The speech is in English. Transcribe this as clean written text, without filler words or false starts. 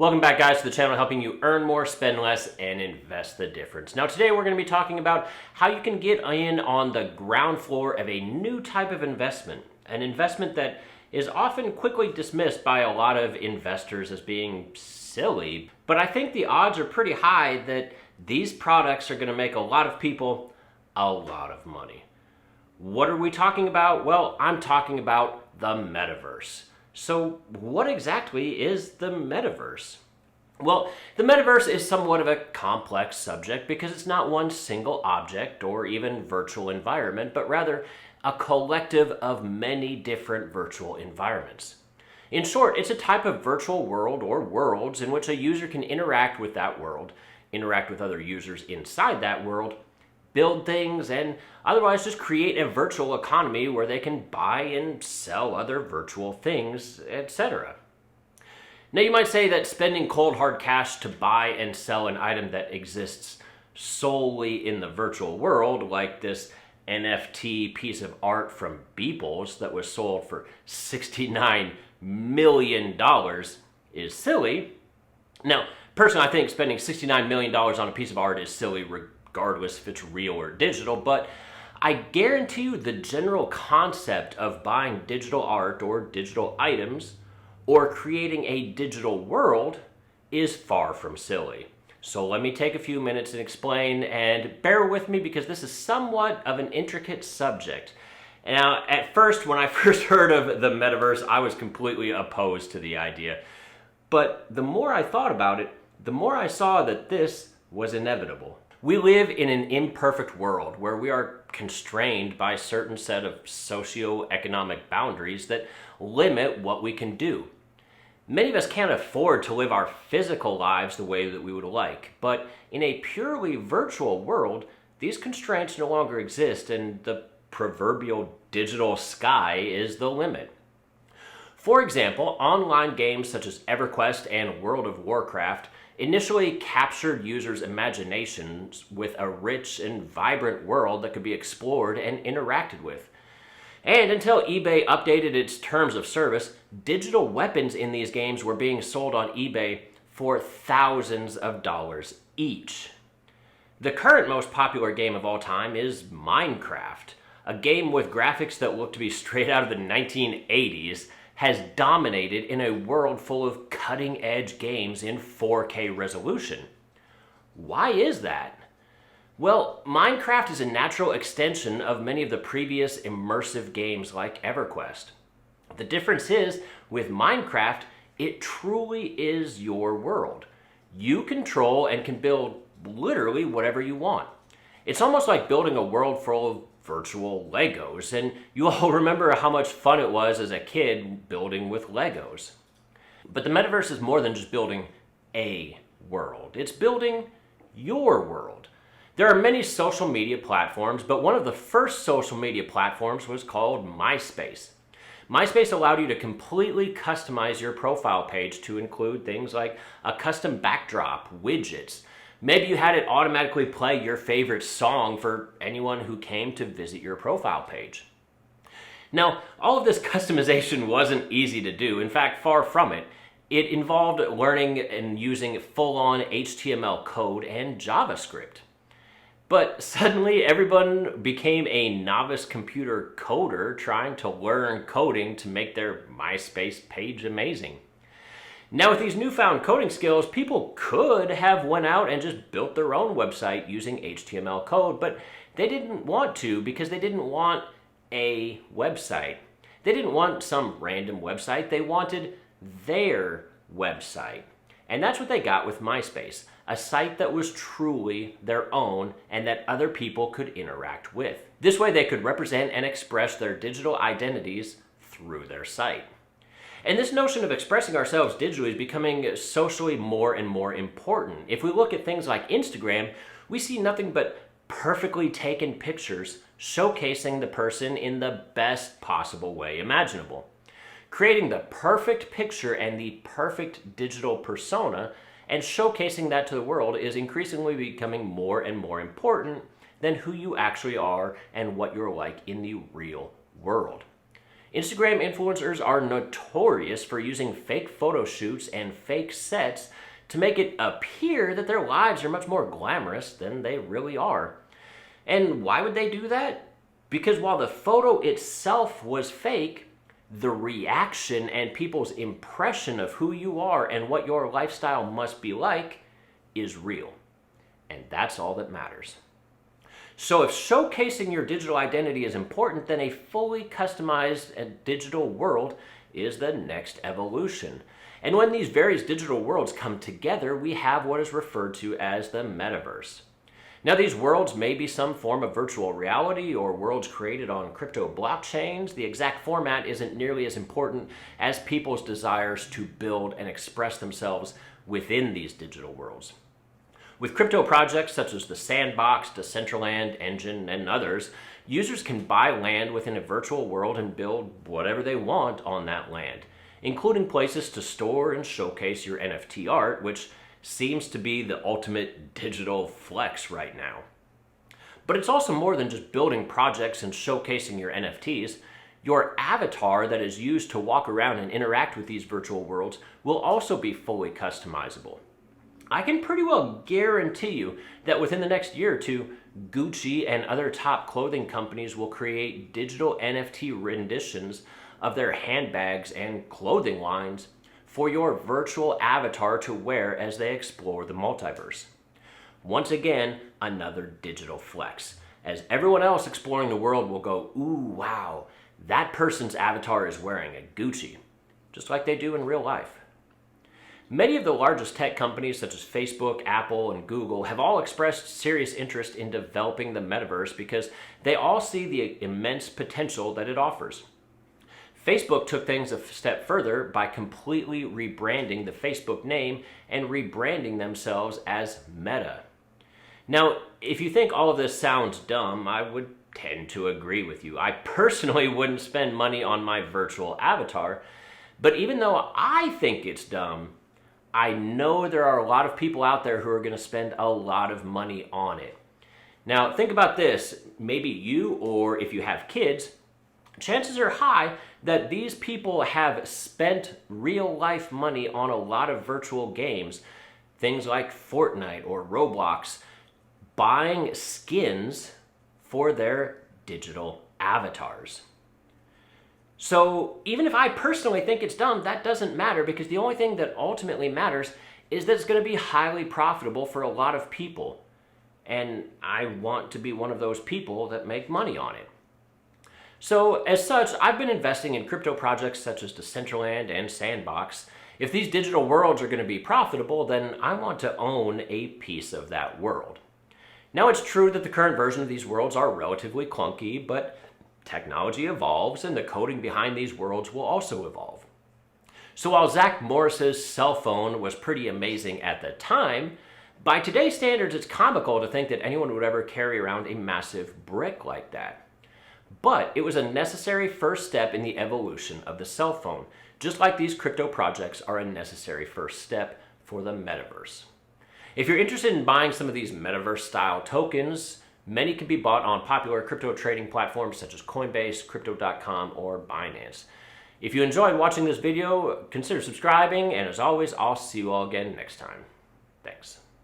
Welcome back, guys, to the channel helping you earn more, spend less, and invest the difference. Now today we're going to be talking about how you can get in on the ground floor of a new type of investment. An investment that is often quickly dismissed by a lot of investors as being silly. But I think the odds are pretty high that these products are going to make a lot of people a lot of money. What are we talking about? Well, I'm talking about the Metaverse. So what exactly is the Metaverse? Well, the Metaverse is somewhat of a complex subject because it's not one single object or even virtual environment, but rather a collective of many different virtual environments. In short, it's a type of virtual world or worlds in which a user can interact with that world, interact with other users inside that world, build things, and otherwise just create a virtual economy where they can buy and sell other virtual things, etc. Now you might say that spending cold hard cash to buy and sell an item that exists solely in the virtual world, like this NFT piece of art from Beeples that was sold for $69 million, is silly. Now, personally, I think spending $69 million on a piece of art is silly regardless if it's real or digital, but I guarantee you the general concept of buying digital art or digital items or creating a digital world is far from silly. So let me take a few minutes and explain, and bear with me because this is somewhat of an intricate subject. Now, at first, when I first heard of the Metaverse, I was completely opposed to the idea. But the more I thought about it, the more I saw that this was inevitable. We live in an imperfect world where we are constrained by a certain set of socio-economic boundaries that limit what we can do. Many of us can't afford to live our physical lives the way that we would like, but in a purely virtual world, these constraints no longer exist and the proverbial digital sky is the limit. For example, online games such as EverQuest and World of Warcraft initially captured users' imaginations with a rich and vibrant world that could be explored and interacted with. And until eBay updated its terms of service, digital weapons in these games were being sold on eBay for thousands of dollars each. The current most popular game of all time is Minecraft, a game with graphics that look to be straight out of the 1980s, has dominated in a world full of cutting-edge games in 4K resolution. Why is that? Well, Minecraft is a natural extension of many of the previous immersive games like EverQuest. The difference is, with Minecraft, it truly is your world. You control and can build literally whatever you want. It's almost like building a world full of virtual Legos, and you all remember how much fun it was as a kid building with Legos. But the Metaverse is more than just building a world. It's building your world. There are many social media platforms, but one of the first social media platforms was called MySpace. MySpace allowed you to completely customize your profile page to include things like a custom backdrop, widgets. Maybe you had it automatically play your favorite song for anyone who came to visit your profile page. Now, all of this customization wasn't easy to do. In fact, far from it. It involved learning and using full-on HTML code and JavaScript. But suddenly, everyone became a novice computer coder trying to learn coding to make their MySpace page amazing. Now with these newfound coding skills, people could have went out and just built their own website using HTML code, but they didn't want to because they didn't want a website. They didn't want some random website, they wanted their website. And that's what they got with MySpace, a site that was truly their own and that other people could interact with. This way they could represent and express their digital identities through their site. And this notion of expressing ourselves digitally is becoming socially more and more important. If we look at things like Instagram, we see nothing but perfectly taken pictures showcasing the person in the best possible way imaginable. Creating the perfect picture and the perfect digital persona and showcasing that to the world is increasingly becoming more and more important than who you actually are and what you're like in the real world. Instagram influencers are notorious for using fake photo shoots and fake sets to make it appear that their lives are much more glamorous than they really are. And why would they do that? Because while the photo itself was fake, the reaction and people's impression of who you are and what your lifestyle must be like is real. And that's all that matters. So if showcasing your digital identity is important, then a fully customized digital world is the next evolution. And when these various digital worlds come together, we have what is referred to as the Metaverse. Now, these worlds may be some form of virtual reality or worlds created on crypto blockchains. The exact format isn't nearly as important as people's desires to build and express themselves within these digital worlds. With crypto projects such as the Sandbox, Decentraland, Engine, and others, users can buy land within a virtual world and build whatever they want on that land, including places to store and showcase your NFT art, which seems to be the ultimate digital flex right now. But it's also more than just building projects and showcasing your NFTs. Your avatar that is used to walk around and interact with these virtual worlds will also be fully customizable. I can pretty well guarantee you that within the next year or two, Gucci and other top clothing companies will create digital NFT renditions of their handbags and clothing lines for your virtual avatar to wear as they explore the multiverse. Once again, another digital flex, as everyone else exploring the world will go, ooh, wow, that person's avatar is wearing a Gucci, just like they do in real life. Many of the largest tech companies such as Facebook, Apple, and Google have all expressed serious interest in developing the metaverse because they all see the immense potential that it offers. Facebook took things a step further by completely rebranding the Facebook name and rebranding themselves as Meta. Now, if you think all of this sounds dumb, I would tend to agree with you. I personally wouldn't spend money on my virtual avatar, but even though I think it's dumb, I know there are a lot of people out there who are going to spend a lot of money on it. Now, think about this. Maybe you, or if you have kids, chances are high that these people have spent real life money on a lot of virtual games, things like Fortnite or Roblox, buying skins for their digital avatars. So even if I personally think it's dumb, that doesn't matter, because the only thing that ultimately matters is that it's going to be highly profitable for a lot of people. And I want to be one of those people that make money on it. So as such, I've been investing in crypto projects such as Decentraland and Sandbox. If these digital worlds are going to be profitable, then I want to own a piece of that world. Now, it's true that the current version of these worlds are relatively clunky, but technology evolves and the coding behind these worlds will also evolve. So while Zach Morris's cell phone was pretty amazing at the time, by today's standards, it's comical to think that anyone would ever carry around a massive brick like that. But it was a necessary first step in the evolution of the cell phone, just like these crypto projects are a necessary first step for the metaverse. If you're interested in buying some of these metaverse-style tokens, many can be bought on popular crypto trading platforms such as Coinbase, Crypto.com, or Binance. If you enjoyed watching this video, consider subscribing, and as always, I'll see you all again next time. Thanks.